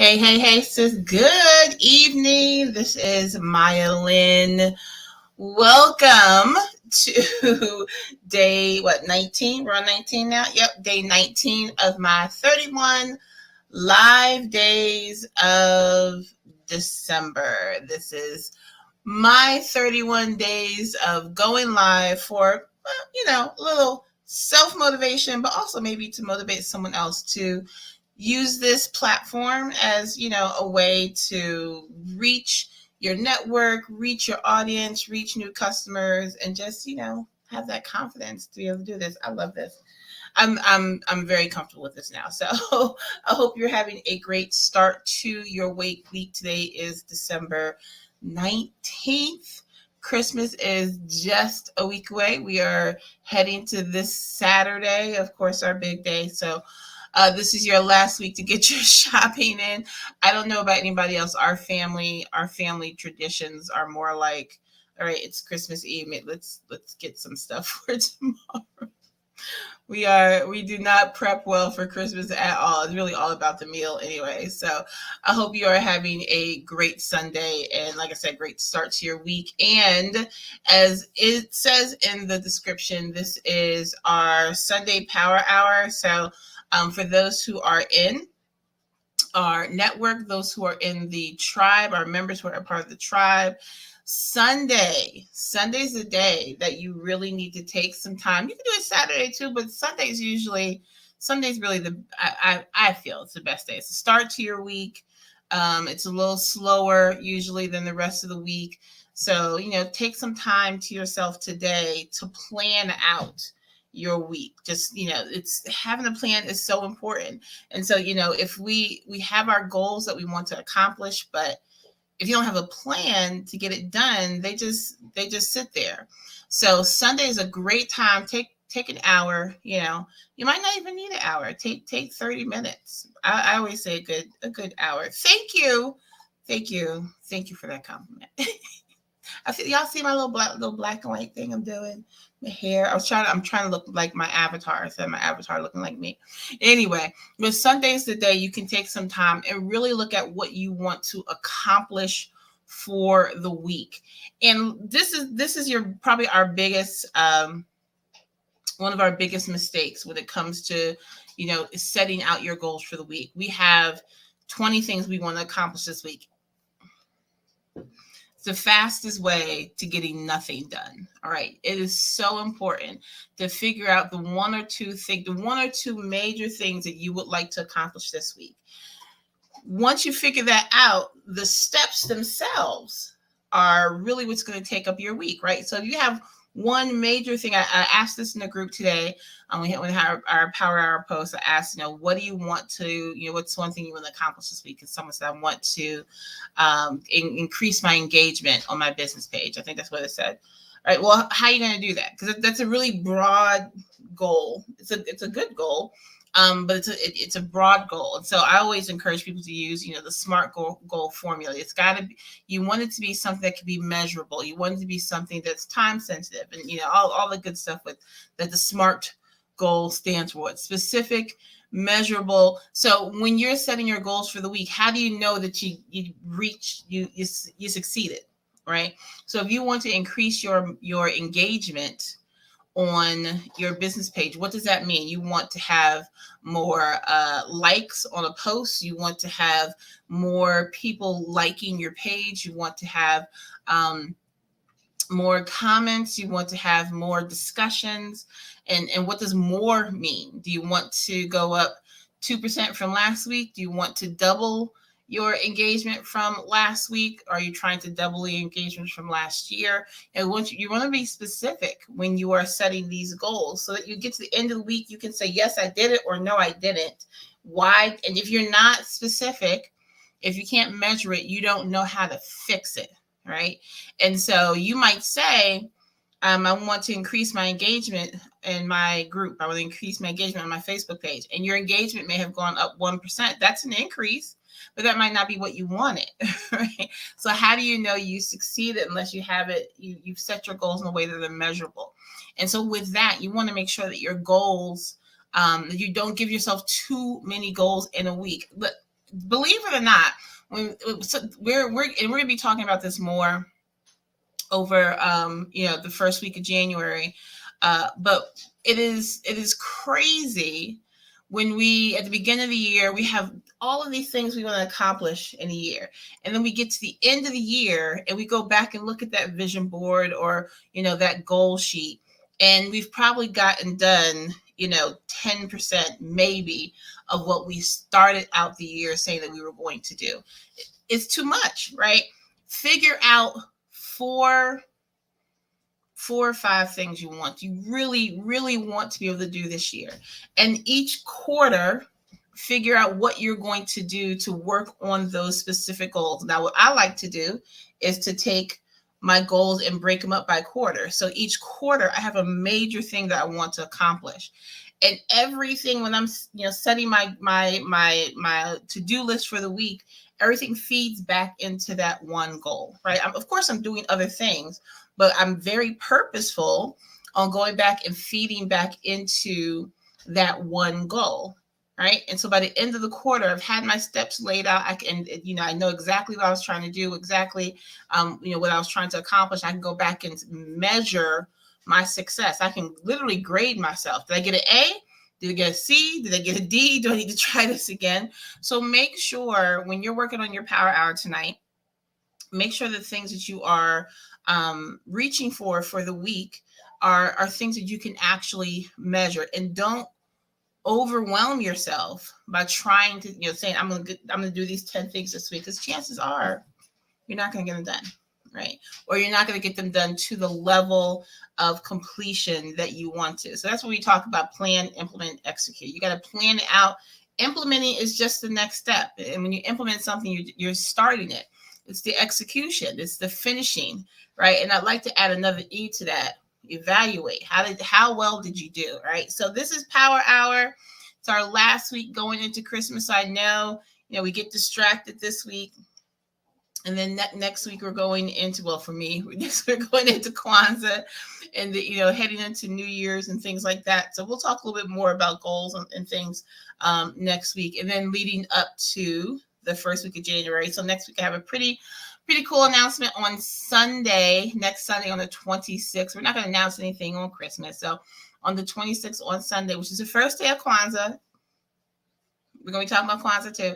Hey, sis. Good evening. This is Maya Lynn. Welcome to day, 19? We're on 19 now? Yep, day 19 of my 31 live days of December. This is my 31 days of going live for, a little self motivation, but also maybe to motivate someone else to use this platform as, a way to reach your network, reach your audience, reach new customers, and just, have that confidence to be able to do this. I love this. I'm very comfortable with this now. So I hope you're having a great start to your week. Today is December 19th. Christmas is just a week away. We are heading to this Saturday, of course, our big day. So this is your last week to get your shopping in. I don't know about anybody else. Our family traditions are more like, all right, it's Christmas Eve. Let's get some stuff for tomorrow. We do not prep well for Christmas at all. It's really all about the meal anyway. So I hope you are having a great Sunday and, like I said, great start to your week. And as it says in the description, this is our Sunday Power Hour. So for those who are in our network, those who are in the tribe, our members who are a part of the tribe, Sunday's the day that you really need to take some time. You can do it Saturday too, but Sunday's really I feel it's the best day. It's the start to your week. It's a little slower usually than the rest of the week. So, take some time to yourself today to plan out your week. Just, it's having a plan is so important. And so, if we have our goals that we want to accomplish, but if you don't have a plan to get it done, they just sit there. So Sunday is a great time. Take an hour. You might not even need an hour. Take 30 minutes. I always say a good hour. Thank you for that compliment. Y'all see my little black and white thing I'm doing. My hair. I'm trying to look like my avatar. I said my avatar looking like me. Anyway, but Sunday's the day you can take some time and really look at what you want to accomplish for the week. And this is probably our biggest one of our biggest mistakes when it comes to, setting out your goals for the week. We have 20 things we want to accomplish this week. The fastest way to getting nothing done. All right. It is so important to figure out the one or two major things that you would like to accomplish this week. Once you figure that out, the steps themselves are really what's going to take up your week, right? So if you have one major thing, I asked this in the group today. We had our Power Hour post. I asked, what do you want to, what's one thing you want to accomplish this week? And someone said, I want to increase my engagement on my business page. I think that's what it said. All right. Well, how are you going to do that? Because that's a really broad goal. It's a good goal. But it's a broad goal. And so I always encourage people to use, the SMART goal formula. It's got to be, you want it to be something that can be measurable. You want it to be something that's time sensitive and, all the good stuff that the SMART goal stands for. It's specific, measurable. So when you're setting your goals for the week, how do you know that you succeeded, right? So if you want to increase your engagement on your business page, what does that mean? You want to have more likes on a post. You want to have more people liking your page. You want to have more comments. You want to have more discussions. And what does more mean? Do you want to go up 2% from last week? Do you want to double your engagement from last week? Are you trying to double the engagement from last year? And you want to be specific when you are setting these goals so that you get to the end of the week, you can say, yes, I did it, or no, I didn't. Why? And if you're not specific, if you can't measure it, you don't know how to fix it, right? And so you might say, I want to increase my engagement in my group. I want to increase my engagement on my Facebook page. And your engagement may have gone up 1%. That's an increase, but that might not be what you wanted, right? So how do you know you succeeded unless you have it, you've set your goals in a way that are measurable? And so with that, you want to make sure that your goals, you don't give yourself too many goals in a week. But believe it or not, we're going to be talking about this more over the first week of January. But it is crazy when we, at the beginning of the year, we have all of these things we want to accomplish in a year, and then we get to the end of the year and we go back and look at that vision board, or that goal sheet, and we've probably gotten done 10% maybe of what we started out the year saying that we were going to do. It's too much, right? Figure out four or five things you really, really want to be able to do this year. And each quarter, figure out what you're going to do to work on those specific goals. Now, what I like to do is to take my goals and break them up by quarter. So each quarter, I have a major thing that I want to accomplish. And everything, when I'm setting my to-do list for the week, everything feeds back into that one goal, right? Of course, I'm doing other things, but I'm very purposeful on going back and feeding back into that one goal, right? And so by the end of the quarter, I've had my steps laid out. I know exactly what I was trying to do, exactly, what I was trying to accomplish. I can go back and measure my success. I can literally grade myself. Did I get an A? Did I get a C? Did I get a D? Do I need to try this again? So make sure when you're working on your power hour tonight, make sure the things that you are reaching for the week are things that you can actually measure, and don't overwhelm yourself by trying to saying I'm gonna do these 10 things this week, because chances are you're not gonna get them done, right? Or you're not gonna get them done to the level of completion that you want to. So that's what we talk about: plan, implement, execute. You got to plan it out. Implementing is just the next step, and when you implement something, you're starting it. It's the execution. It's the finishing, right? And I'd like to add another E to that. Evaluate. How well did you do, right? So this is Power Hour. It's our last week going into Christmas. I know, we get distracted this week. And then next week we're going into, well, for me, we're going into Kwanzaa and heading into New Year's and things like that. So we'll talk a little bit more about goals and things next week, and then leading up to the first week of January. So next week I have a pretty cool announcement on Sunday, next Sunday on the 26th. We're not going to announce anything on Christmas. So on the 26th on Sunday, which is the first day of Kwanzaa, we're going to be talking about Kwanzaa too.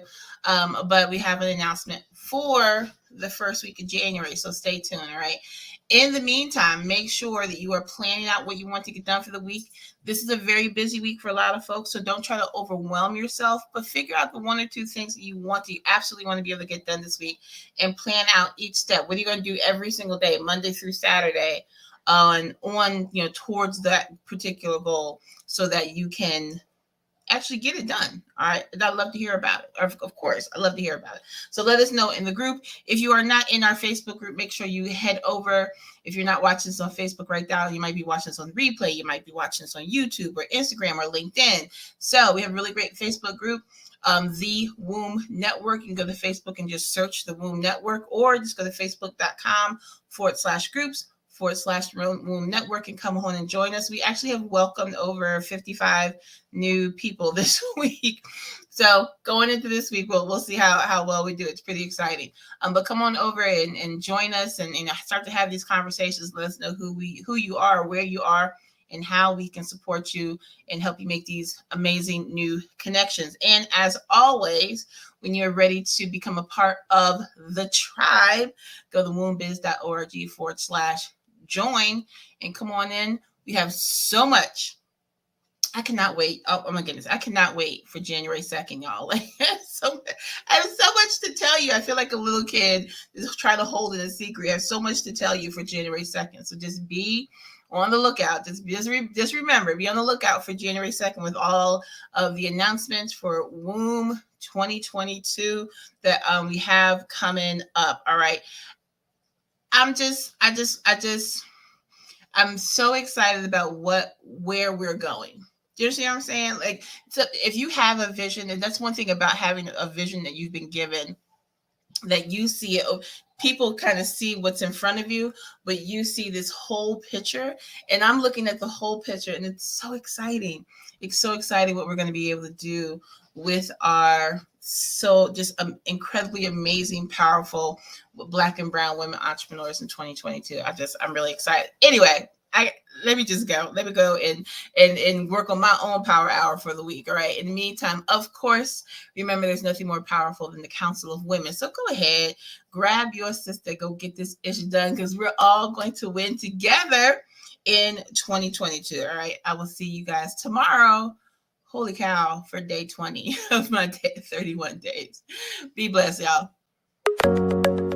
But we have an announcement for the first week of January. So stay tuned. All right. In the meantime, make sure that you are planning out what you want to get done for the week. This is a very busy week for a lot of folks, so don't try to overwhelm yourself, but figure out the one or two things that you absolutely want to be able to get done this week, and plan out each step. What are you going to do every single day, Monday through Saturday, on towards that particular goal, so that you can actually get it done. All right. And I'd love to hear about it. Of course, I'd love to hear about it. So let us know in the group. If you are not in our Facebook group, make sure you head over. If you're not watching this on Facebook right now, you might be watching this on replay. You might be watching this on YouTube or Instagram or LinkedIn. So we have a really great Facebook group, the Womb Network. You can go to Facebook and just search the Womb Network, or just go to facebook.com/groups/Womb Network and come on and join us. We actually have welcomed over 55 new people this week. So going into this week, we'll see how well we do. It's pretty exciting. But come on over and join us and start to have these conversations. Let us know who you are, where you are, and how we can support you and help you make these amazing new connections. And as always, when you're ready to become a part of the tribe, go to wombbiz.org/join and come on in. We have so much. I cannot wait. Oh my goodness. I cannot wait for January 2nd, y'all. I have so much to tell you. I feel like a little kid is trying to hold it a secret. I have so much to tell you for January 2nd. So just be on the lookout. Just remember, be on the lookout for January 2nd with all of the announcements for Womb 2022 that we have coming up. All right. I'm so excited about where we're going. Do you understand what I'm saying? Like, so if you have a vision, and that's one thing about having a vision that you've been given, that you see it, people kind of see what's in front of you, but you see this whole picture. And I'm looking at the whole picture, and it's so exciting. It's so exciting what we're going to be able to do with our so just incredibly amazing, powerful Black and brown women entrepreneurs in 2022. I'm really excited. Anyway, let me go and work on my own power hour for the week. All right. In the meantime, of course, remember there's nothing more powerful than the Council of Women. So go ahead, grab your sister, go get this issue done, because we're all going to win together in 2022. All right. I will see you guys tomorrow. Holy cow, for day 20 of my 31 days. Be blessed, y'all.